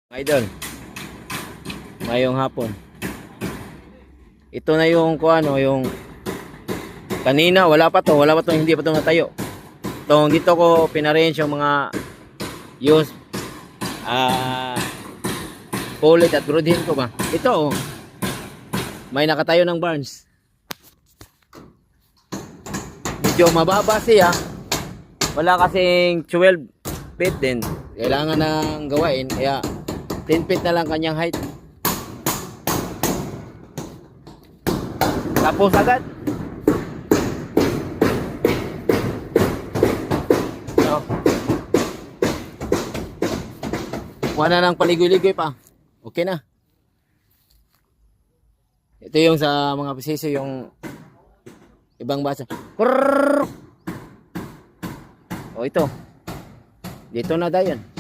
Idol, ngayong hapon. Ito na yung kuano, yung kanina wala pa to, hindi pa to natayo. Itong dito ko pinarrange yung mga use pulit at broodhin ko ba. Ito oh, may nakatayo ng barns. Medyo mababa siya. Wala kasing 12 feet din. Kailangan nang gawain kaya 10 feet na lang kanyang height. Tapos agad. So, wala na ng paligoy-ligoy pa. Okay na. Ito yung sa mga pisisyo yung ibang basa. O ito. Dito na dayon.